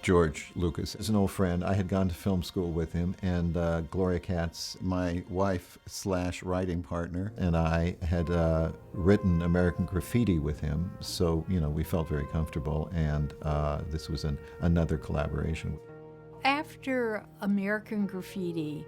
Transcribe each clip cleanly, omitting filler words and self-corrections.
George Lucas is an old friend. I had gone to film school with him, and Gloria Katz, my wife slash writing partner, and I had written American Graffiti with him. So, we felt very comfortable, and this was another collaboration. After American Graffiti,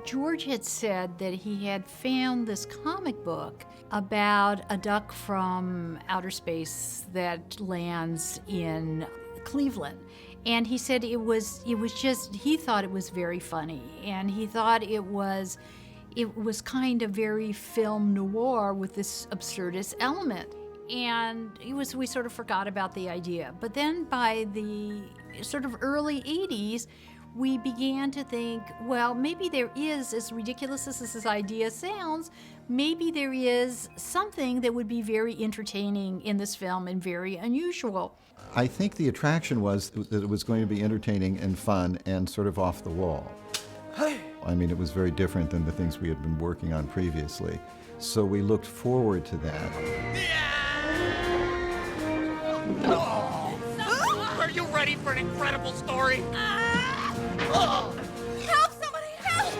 George had said that he had found this comic book about a duck from outer space that lands in Cleveland. And he said it was just, he thought it was very funny, and he thought it was kind of very film noir with this absurdist element. And we sort of forgot about the idea. But then by the sort of early 80s, we began to think, well, maybe there is, as ridiculous as this idea sounds, maybe there is something that would be very entertaining in this film and very unusual. I think the attraction was that it was going to be entertaining and fun and sort of off the wall. I mean, it was very different than the things we had been working on previously. So we looked forward to that. Are you ready for an incredible story? Help! Somebody help!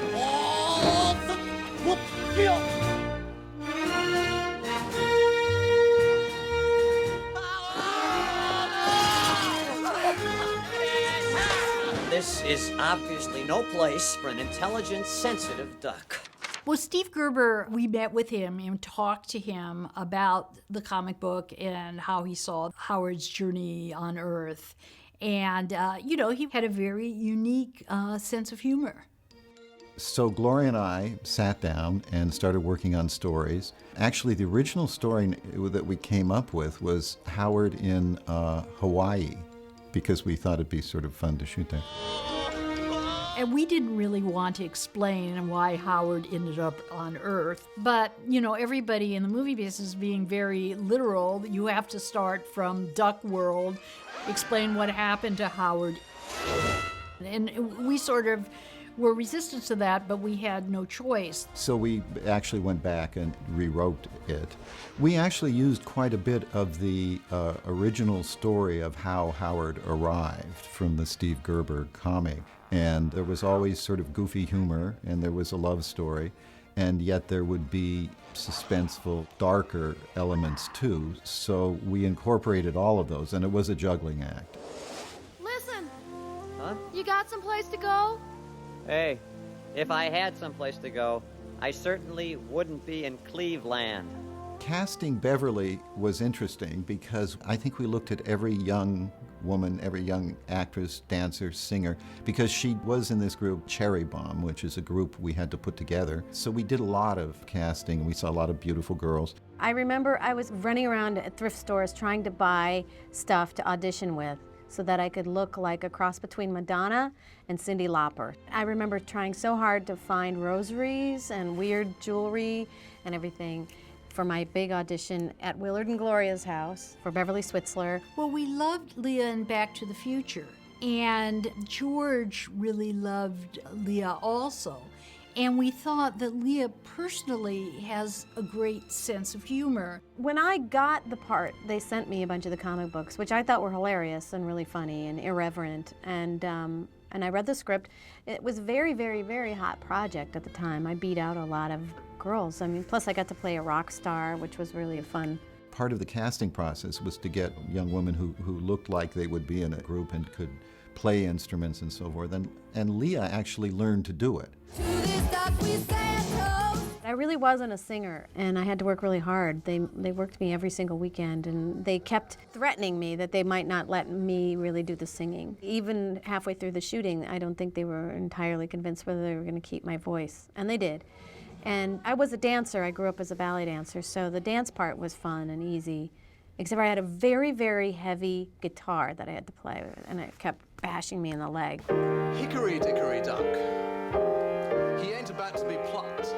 This is obviously no place for an intelligent, sensitive duck. Well, Steve Gerber, we met with him and talked to him about the comic book and how he saw Howard's journey on Earth. And, he had a very unique sense of humor. So Gloria and I sat down and started working on stories. Actually, the original story that we came up with was Howard in Hawaii, because we thought it'd be sort of fun to shoot there. And we didn't really want to explain why Howard ended up on Earth. But, everybody in the movie business being very literal, you have to start from Duck World, explain what happened to Howard. And we sort of were resistant to that, but we had no choice. So we actually went back and rewrote it. We actually used quite a bit of the original story of how Howard arrived from the Steve Gerber comic. And there was always sort of goofy humor, and there was a love story, and yet there would be suspenseful, darker elements too. So we incorporated all of those, and it was a juggling act. Listen! Huh? You got someplace to go? Hey, if I had someplace to go, I certainly wouldn't be in Cleveland. Casting Beverly was interesting because I think we looked at every young woman, every young actress, dancer, singer, because she was in this group Cherry Bomb, which is a group we had to put together. So we did a lot of casting, and we saw a lot of beautiful girls. I remember I was running around at thrift stores trying to buy stuff to audition with so that I could look like a cross between Madonna and Cyndi Lauper. I remember trying so hard to find rosaries and weird jewelry and everything for my big audition at Willard and Gloria's house for Beverly Switzler. Well, we loved Leah in Back to the Future, and George really loved Leah also. And we thought that Leah personally has a great sense of humor. When I got the part, they sent me a bunch of the comic books, which I thought were hilarious and really funny and irreverent. And I read the script. It was a very, very, very hot project at the time. I beat out a lot of girls. I mean, plus I got to play a rock star, which was really fun. Part of the casting process was to get young women who looked like they would be in a group and could play instruments and so forth. And Leah actually learned to do it. I really wasn't a singer, and I had to work really hard. They worked me every single weekend, and they kept threatening me that they might not let me really do the singing. Even halfway through the shooting, I don't think they were entirely convinced whether they were going to keep my voice, and they did. And I was a dancer. I grew up as a ballet dancer, so the dance part was fun and easy, except I had a very, very heavy guitar that I had to play with, and it kept bashing me in the leg. Hickory dickory dock. He ain't about to be plucked.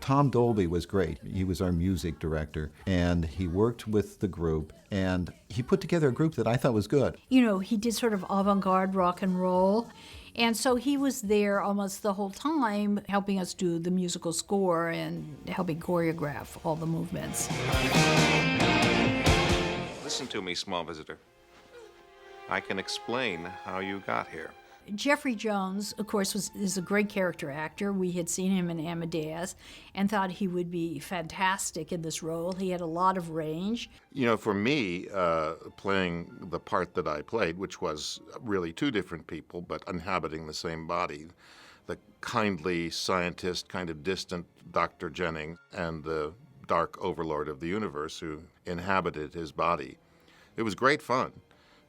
Tom Dolby was great. He was our music director, and he worked with the group, and he put together a group that I thought was good. He did sort of avant-garde rock and roll. And so he was there almost the whole time, helping us do the musical score and helping choreograph all the movements. Listen to me, small visitor. I can explain how you got here. Jeffrey Jones, of course, is a great character actor. We had seen him in Amadeus and thought he would be fantastic in this role. He had a lot of range. You know, for me, playing the part that I played, which was really two different people, but inhabiting the same body, the kindly scientist, kind of distant Dr. Jennings, and the dark overlord of the universe who inhabited his body. It was great fun,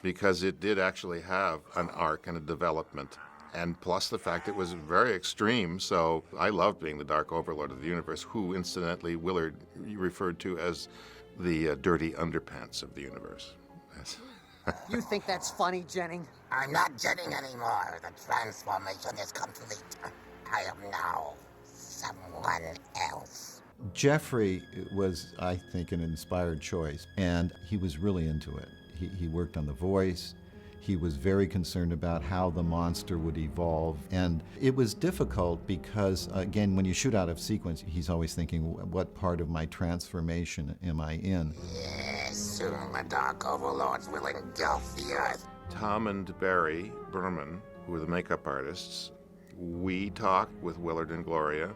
because it did actually have an arc and a development, and plus the fact it was very extreme, so I loved being the Dark Overlord of the universe, who incidentally Willard referred to as the dirty underpants of the universe. Yes. You think that's funny, Jennings? I'm not Jennings anymore. The transformation is complete. I am now someone else. Jeffrey was, I think, an inspired choice, and he was really into it. He worked on the voice. He was very concerned about how the monster would evolve. And it was difficult because, again, when you shoot out of sequence, he's always thinking, what part of my transformation am I in? Yes, soon the Dark Overlords will engulf the Earth. Tom and Barry Berman, who were the makeup artists, we talked with Willard and Gloria,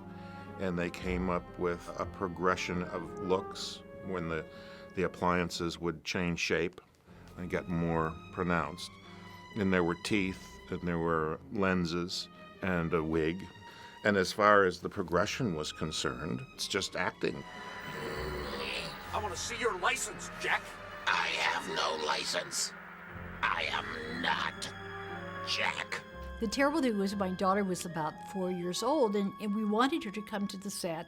and they came up with a progression of looks when the appliances would change shape and get more pronounced. And there were teeth, and there were lenses, and a wig. And as far as the progression was concerned, it's just acting. I want to see your license, Jack. I have no license. I am not Jack. The terrible thing was my daughter was about 4 years old, and we wanted her to come to the set.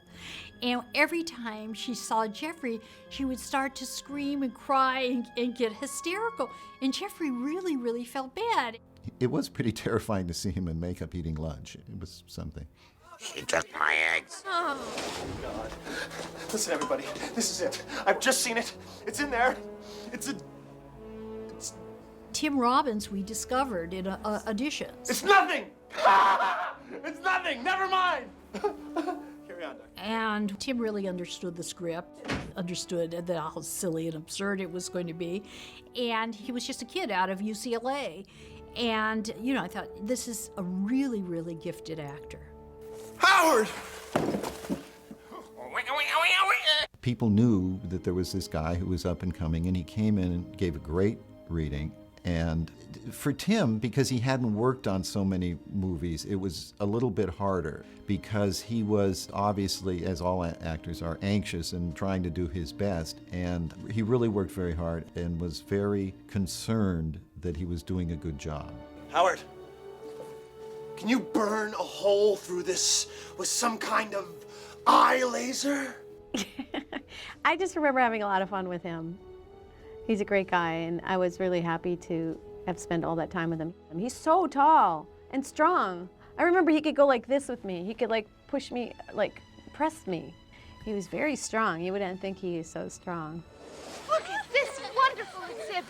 And every time she saw Jeffrey, she would start to scream and cry and get hysterical. And Jeffrey really, really felt bad. It was pretty terrifying to see him in makeup eating lunch. It was something. She took my eggs. Oh, God. Listen, everybody. This is it. I've just seen it. It's in there. It's Tim Robbins, we discovered in auditions. It's nothing! It's nothing! Never mind! Carry on, Doctor. And Tim really understood the script, understood how silly and absurd it was going to be. And he was just a kid out of UCLA. And, you know, I thought, this is a really, really gifted actor. Howard! People knew that there was this guy who was up and coming, and he came in and gave a great reading. And for Tim, because he hadn't worked on so many movies, it was a little bit harder because he was obviously, as all actors are, anxious and trying to do his best. And he really worked very hard and was very concerned that he was doing a good job. Howard, can you burn a hole through this with some kind of eye laser? I just remember having a lot of fun with him. He's a great guy, and I was really happy to have spent all that time with him. He's so tall and strong. I remember he could go like this with me. He could like push me, like press me. He was very strong. You wouldn't think he is so strong. Look at this wonderful exhibit.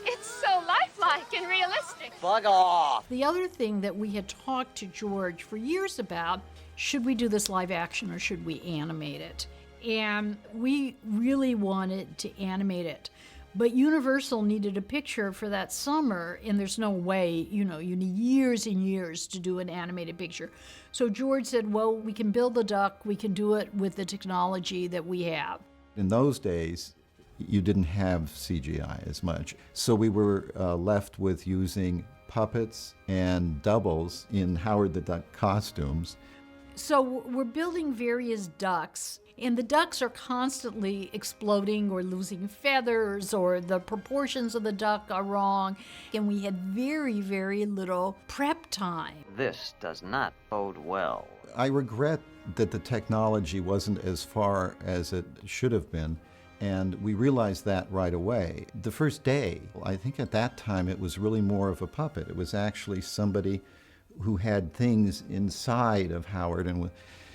It's so lifelike and realistic. Bug off! The other thing that we had talked to George for years about, should we do this live action or should we animate it? And we really wanted to animate it. But Universal needed a picture for that summer, and there's no way, you know, you need years and years to do an animated picture. So George said, well, we can build the duck, we can do it with the technology that we have. In those days, you didn't have CGI as much. So we were left with using puppets and doubles in Howard the Duck costumes. So we're building various ducks, and the ducks are constantly exploding or losing feathers, or the proportions of the duck are wrong. And we had very, very little prep time. This does not bode well. I regret that the technology wasn't as far as it should have been, and we realized that right away. The first day, I think at that time it was really more of a puppet. It was actually somebody who had things inside of Howard, and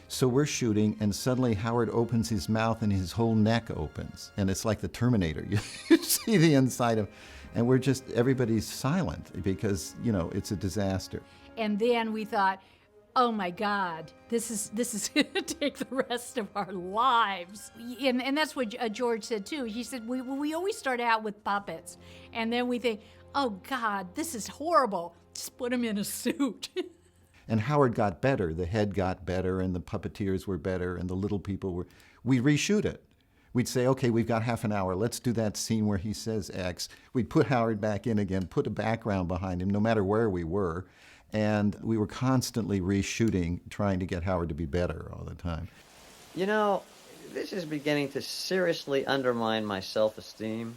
so we're shooting, and suddenly Howard opens his mouth and his whole neck opens, and it's like the Terminator. You see the inside of, and we're just, everybody's silent because, you know, it's a disaster. And then we thought, oh my God, this is going to take the rest of our lives. And that's what George said too. He said, we always start out with puppets, and then we think, oh God, this is horrible. Just put him in a suit. And Howard got better. The head got better, and the puppeteers were better, and the little people were. We'd reshoot it. We'd say, okay, we've got half an hour. Let's do that scene where he says X. We'd put Howard back in again, put a background behind him, no matter where we were. And we were constantly reshooting, trying to get Howard to be better all the time. You know, this is beginning to seriously undermine my self-esteem.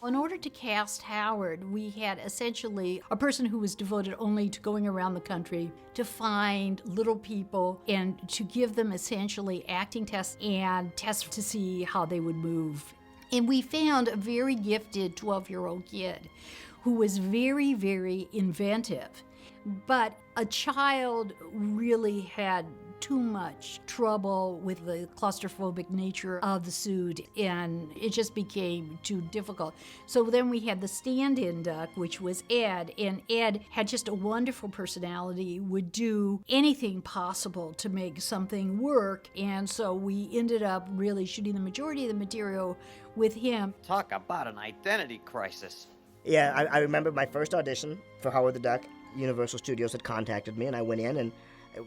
In order to cast Howard, we had essentially a person who was devoted only to going around the country to find little people and to give them essentially acting tests and tests to see how they would move. And we found a very gifted 12-year-old kid who was very, very inventive. But a child really had too much trouble with the claustrophobic nature of the suit, and it just became too difficult. So then we had the stand-in duck, which was Ed, and Ed had just a wonderful personality, would do anything possible to make something work, and so we ended up really shooting the majority of the material with him. Talk about an identity crisis. Yeah, I remember my first audition for Howard the Duck. Universal Studios had contacted me, and I went in, and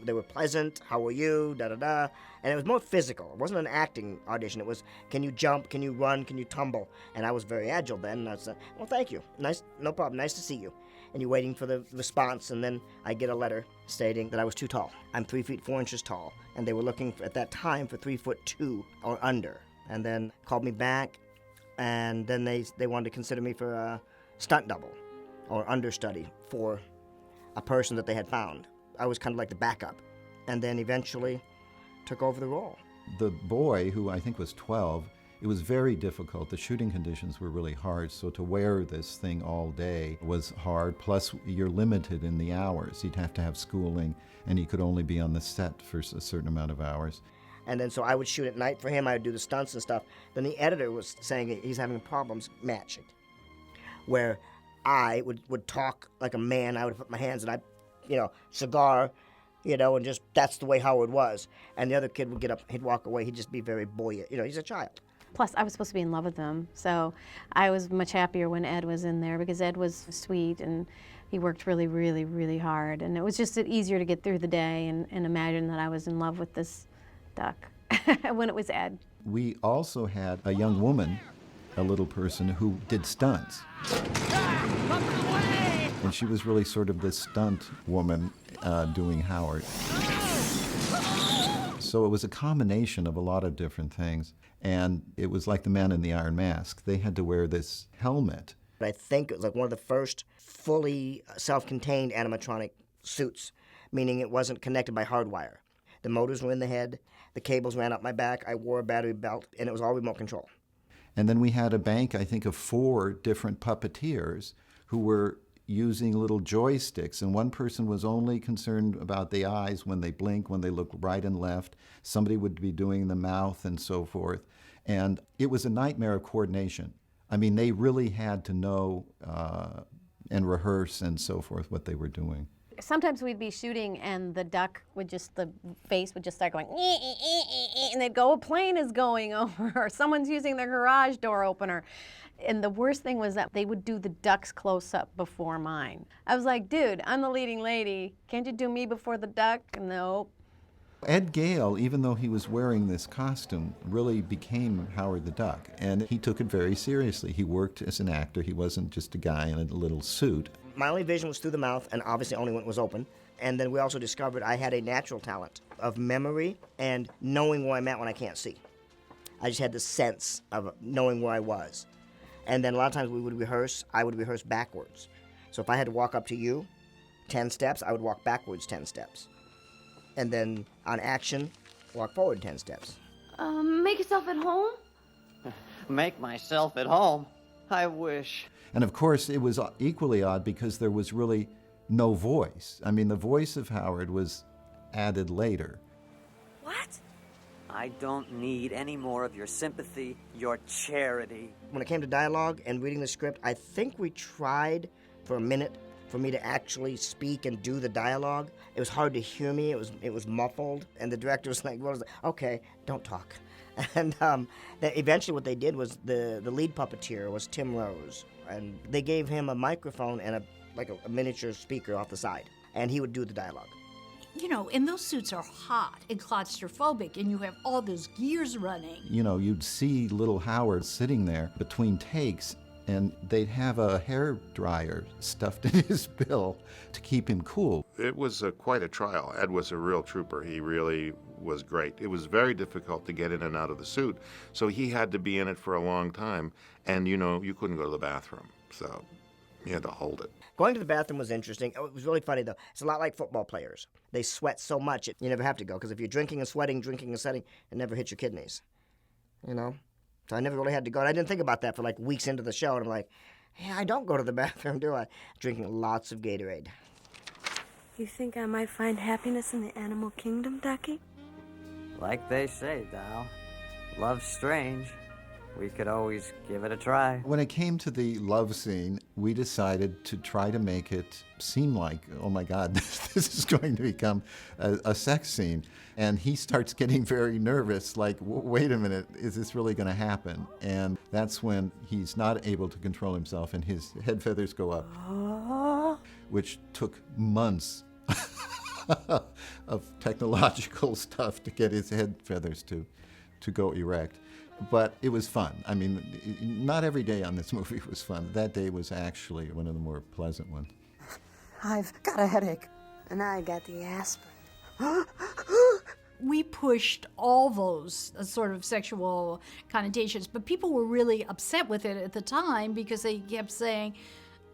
they were pleasant. How are you? Da-da-da. And it was more physical. It wasn't an acting audition. It was, can you jump? Can you run? Can you tumble? And I was very agile then, and I said, well, thank you. Nice, no problem. Nice to see you. And you're waiting for the response, and then I get a letter stating that I was too tall. I'm 3 feet 4 inches tall, and they were looking at that time for 3'2" or under. And then called me back, and then they wanted to consider me for a stunt double or understudy for a person that they had found. I was kind of like the backup, and then eventually took over the role. The boy, who I think was 12, it was very difficult. The shooting conditions were really hard, so to wear this thing all day was hard. Plus, you're limited in the hours. He'd have to have schooling, and he could only be on the set for a certain amount of hours. And then so I would shoot at night for him. I would do the stunts and stuff. Then the editor was saying he's having problems matching, where I would talk like a man. I would put my hands and cigar, and just, that's the way Howard was. And the other kid would get up, he'd walk away, he'd just be very buoyant. He's a child. Plus, I was supposed to be in love with them, so I was much happier when Ed was in there because Ed was sweet and he worked really, really, really hard. And it was just easier to get through the day and imagine that I was in love with this duck when it was Ed. We also had a young woman, a little person, who did stunts. And she was really sort of this stunt woman doing Howard. So it was a combination of a lot of different things. And it was like the Man in the Iron Mask. They had to wear this helmet. I think it was like one of the first fully self-contained animatronic suits, meaning it wasn't connected by hardwire. The motors were in the head, the cables ran up my back, I wore a battery belt, and it was all remote control. And then we had a bank, I think, of 4 different puppeteers who were using little joysticks, and one person was only concerned about the eyes when they blink, when they look right and left. Somebody would be doing the mouth and so forth. And it was a nightmare of coordination. I mean, they really had to know and rehearse and so forth what they were doing. Sometimes we'd be shooting and the duck would just, the face would just start going, and they'd go, a plane is going over, or someone's using their garage door opener. And the worst thing was that they would do the duck's close-up before mine. I was like, dude, I'm the leading lady. Can't you do me before the duck? No. Ed Gale, even though he was wearing this costume, really became Howard the Duck. And he took it very seriously. He worked as an actor. He wasn't just a guy in a little suit. My only vision was through the mouth, and obviously only when it was open. And then we also discovered I had a natural talent of memory and knowing where I'm at when I can't see. I just had the sense of knowing where I was. And then a lot of times we would rehearse, I would rehearse backwards. So if I had to walk up to you 10 steps, I would walk backwards 10 steps. And then on action, walk forward 10 steps. Make yourself at home? Make myself at home? I wish. And of course, it was equally odd because there was really no voice. I mean, the voice of Howard was added later. What? I don't need any more of your sympathy, your charity. When it came to dialogue and reading the script, I think we tried for a minute For me to actually speak and do the dialogue, it was hard to hear me. It was muffled, and the director was like, "Okay, don't talk." And eventually, what they did was the lead puppeteer was Tim Rose, and they gave him a microphone and a miniature speaker off the side, and he would do the dialogue. You know, and those suits are hot and claustrophobic, and you have all those gears running. You know, you'd see little Howard sitting there between takes, and they'd have a hair dryer stuffed in his bill to keep him cool. It was quite a trial. Ed was a real trooper. He really was great. It was very difficult to get in and out of the suit, so he had to be in it for a long time, and you couldn't go to the bathroom, so you had to hold it. Going to the bathroom was interesting. It was really funny, though. It's a lot like football players. They sweat so much, you never have to go, because if you're drinking and sweating, it never hits your kidneys, So I never really had to go. And I didn't think about that for like weeks into the show. And I'm like, yeah, I don't go to the bathroom, do I? Drinking lots of Gatorade. You think I might find happiness in the animal kingdom, Ducky? Like they say, Dal, love's strange. We could always give it a try. When it came to the love scene, we decided to try to make it seem like, oh my God, this is going to become a sex scene. And he starts getting very nervous, like, wait a minute, is this really going to happen? And that's when he's not able to control himself and his head feathers go up, which took months of technological stuff to get his head feathers to go erect. But it was fun. I mean, not every day on this movie was fun. That day was actually one of the more pleasant ones. I've got a headache. And I got the aspirin. We pushed all those sort of sexual connotations, but people were really upset with it at the time because they kept saying,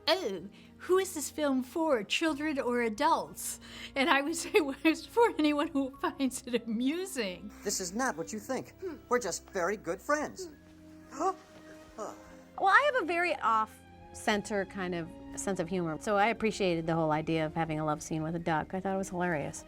oh, who is this film for, children or adults? And I would say, well, it's for anyone who finds it amusing. This is not what you think. We're just very good friends. Well, I have a very off-center kind of sense of humor, so I appreciated the whole idea of having a love scene with a duck. I thought it was hilarious.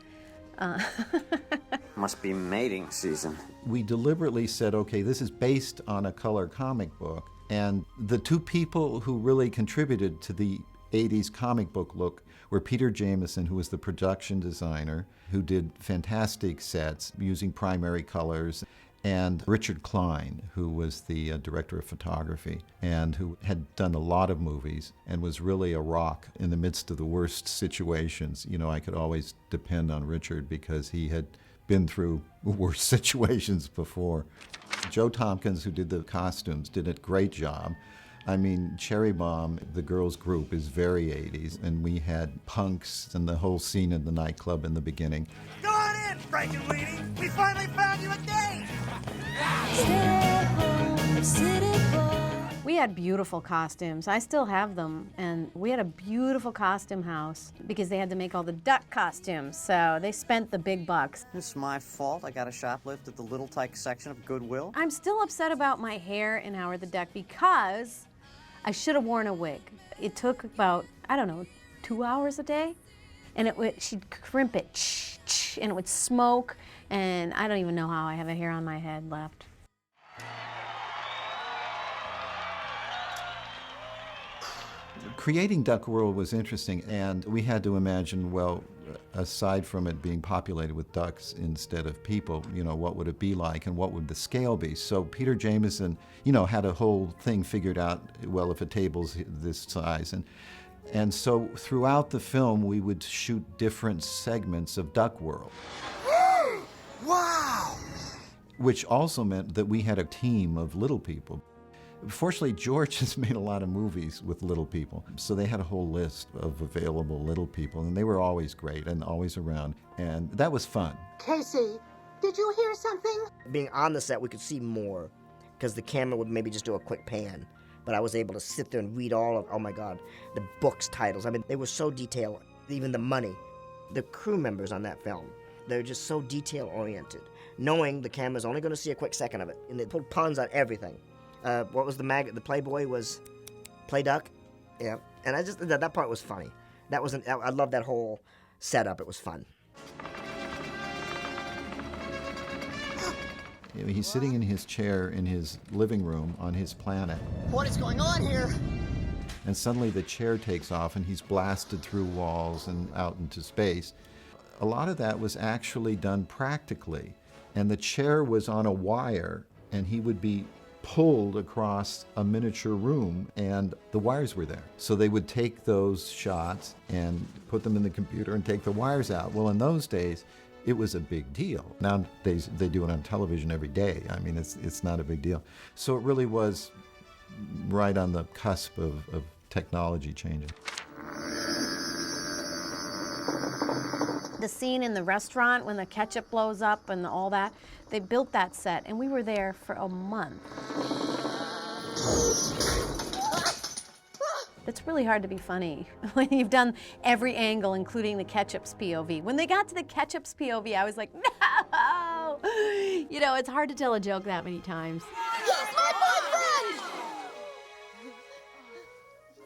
Must be mating season. We deliberately said, okay, this is based on a color comic book, and the two people who really contributed to the 80s comic book look were Peter Jameson, who was the production designer, who did fantastic sets using primary colors, and Richard Klein, who was the director of photography and who had done a lot of movies and was really a rock in the midst of the worst situations. You know, I could always depend on Richard because he had been through worse situations before. Joe Tompkins, who did the costumes, did a great job. I mean, Cherry Bomb, the girls' group, is very 80s, and we had punks and the whole scene in the nightclub in the beginning. Go on in, Frankenweenie. We finally found you a date. We had beautiful costumes. I still have them, and we had a beautiful costume house because they had to make all the duck costumes, so they spent the big bucks. It's my fault I got a shoplift at the Little Tyke section of Goodwill. I'm still upset about my hair in Howard the Duck because I should have worn a wig. It took about, 2 hours a day, and she'd crimp it, and it would smoke, and I don't even know how I have a hair on my head left. Creating Duck World was interesting, and we had to imagine, well, aside from it being populated with ducks instead of people, what would it be like and what would the scale be? So Peter Jameson, had a whole thing figured out, well, if a table's this size. And so throughout the film, we would shoot different segments of Duck World. Wow! Which also meant that we had a team of little people. Fortunately, George has made a lot of movies with little people, so they had a whole list of available little people, and they were always great and always around, and that was fun. Casey, did you hear something? Being on the set, we could see more, because the camera would maybe just do a quick pan, but I was able to sit there and read all of, oh my God, the book's titles. I mean, they were so detailed, even the money. The crew members on that film, they're just so detail-oriented, knowing the camera's only going to see a quick second of it, and they put puns on everything. What was the Playboy was Play Duck? Yeah. And that part was funny. I love that whole setup. It was fun. He's sitting in his chair in his living room on his planet. What is going on here? and suddenly the chair takes off and he's blasted through walls and out into space. A lot of that was actually done practically, and the chair was on a wire, and he would be pulled across a miniature room, and the wires were there. So they would take those shots and put them in the computer and take the wires out. Well, in those days, it was a big deal. Nowadays, they do it on television every day. I mean, it's not a big deal. So it really was right on the cusp of technology changing. The scene in the restaurant when the ketchup blows up and all that, they built that set, and we were there for a month. It's really hard to be funny when you've done every angle, including the ketchup's POV. When they got to the ketchup's POV, I was like, no! You know, it's hard to tell a joke that many times. Yes, my boyfriend!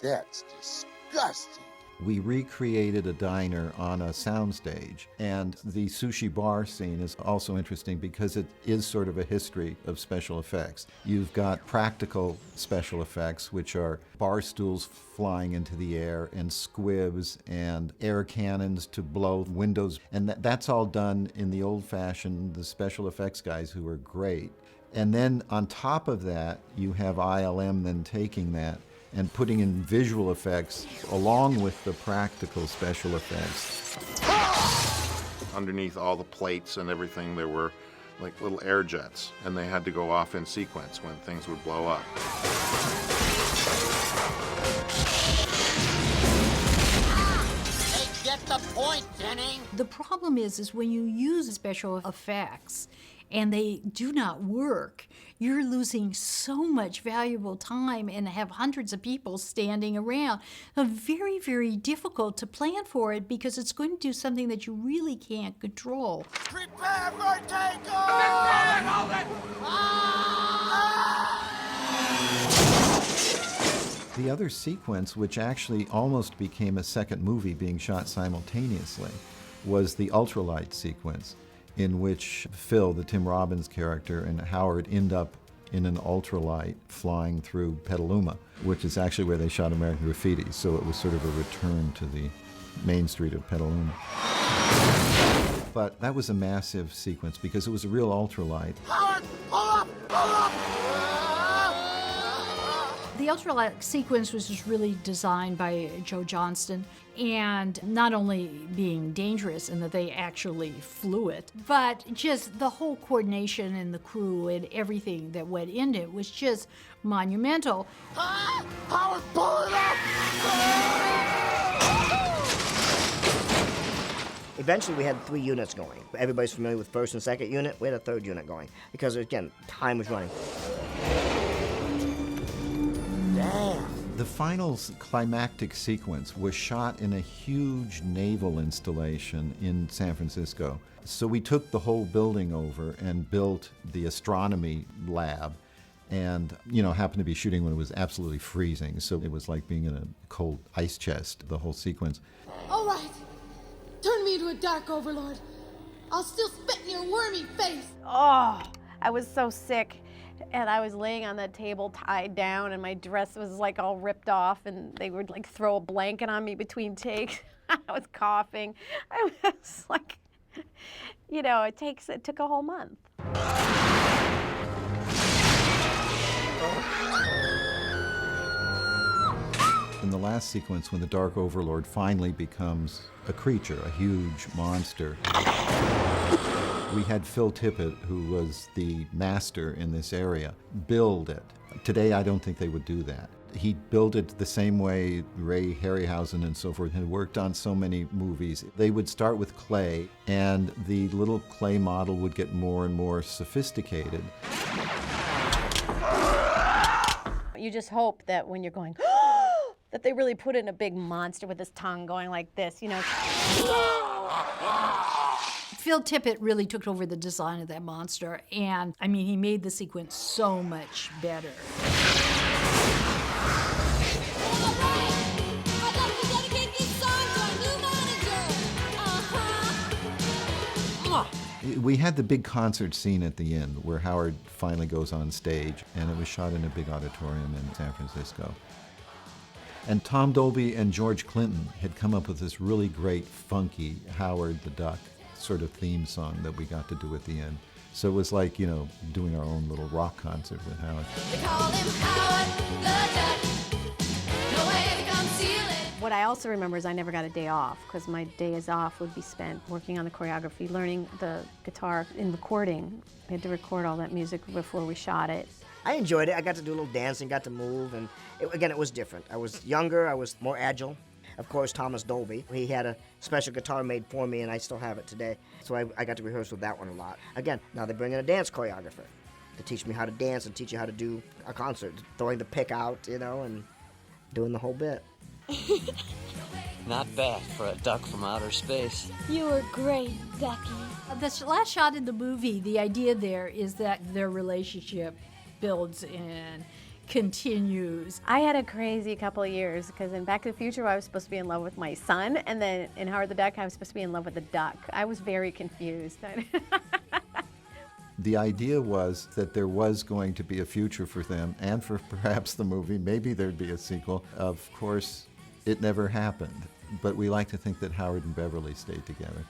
That's disgusting. We recreated a diner on a soundstage, and the sushi bar scene is also interesting because it is sort of a history of special effects. You've got practical special effects, which are bar stools flying into the air and squibs and air cannons to blow windows, and that's all done in the old-fashioned, the special effects guys who are great. And then on top of that, you have ILM then taking that and putting in visual effects along with the practical special effects. Underneath all the plates and everything, there were like little air jets, and they had to go off in sequence when things would blow up. They get the point, Denning. The problem is when you use special effects and they do not work, you're losing so much valuable time and have hundreds of people standing around. Very, very difficult to plan for it because it's going to do something that you really can't control. Prepare for takeoff! The other sequence, which actually almost became a second movie being shot simultaneously, was the ultralight sequence, in which Phil, the Tim Robbins character, and Howard end up in an ultralight flying through Petaluma, which is actually where they shot American Graffiti. So it was sort of a return to the main street of Petaluma. But that was a massive sequence because it was a real ultralight. Howard, pull up! Pull up! The ultralight sequence was just really designed by Joe Johnston, and not only being dangerous in that they actually flew it, but just the whole coordination and the crew and everything that went into it was just monumental. Howard, pull it up! Eventually, we had 3 units going. Everybody's familiar with first and second unit. We had a third unit going because, again, time was running. The final climactic sequence was shot in a huge naval installation in San Francisco. So we took the whole building over and built the astronomy lab, and, you know, happened to be shooting when it was absolutely freezing. So it was like being in a cold ice chest, the whole sequence. All right. Turn me into a dark overlord. I'll still spit in your wormy face. Oh, I was so sick. And I was laying on the table tied down, and my dress was like all ripped off, and they would like throw a blanket on me between takes. I was coughing. I was like, you know, it took a whole month. In the last sequence, when the Dark Overlord finally becomes a creature, a huge monster, we had Phil Tippett, who was the master in this area, build it. Today, I don't think they would do that. He built it the same way Ray Harryhausen and so forth had worked on so many movies. They would start with clay, and the little clay model would get more and more sophisticated. You just hope that when you're going, that they really put in a big monster with his tongue going like this, you know. Phil Tippett really took over the design of that monster, and I mean, he made the sequence so much better. We had the big concert scene at the end where Howard finally goes on stage, and it was shot in a big auditorium in San Francisco. And Tom Dolby and George Clinton had come up with this really great, funky Howard the Duck sort of theme song that we got to do at the end. So it was like, doing our own little rock concert with Howard. They call him Howard the Duck. No way to conceal it. What I also remember is I never got a day off, because my days off would be spent working on the choreography, learning the guitar, and recording. We had to record all that music before we shot it. I enjoyed it. I got to do a little dancing, got to move, and again, it was different. I was younger, I was more agile. Of course, Thomas Dolby, he had a special guitar made for me, and I still have it today. So I got to rehearse with that one a lot. Again, now they bring in a dance choreographer to teach me how to dance and teach you how to do a concert, throwing the pick out, and doing the whole bit. Not bad for a duck from outer space. You were great, Ducky. The last shot in the movie, the idea there is that their relationship builds and continues. I had a crazy couple of years, because in Back to the Future I was supposed to be in love with my son, and then in Howard the Duck I was supposed to be in love with the duck. I was very confused. The idea was that there was going to be a future for them and for perhaps the movie. Maybe there'd be a sequel. Of course, it never happened. But we like to think that Howard and Beverly stayed together.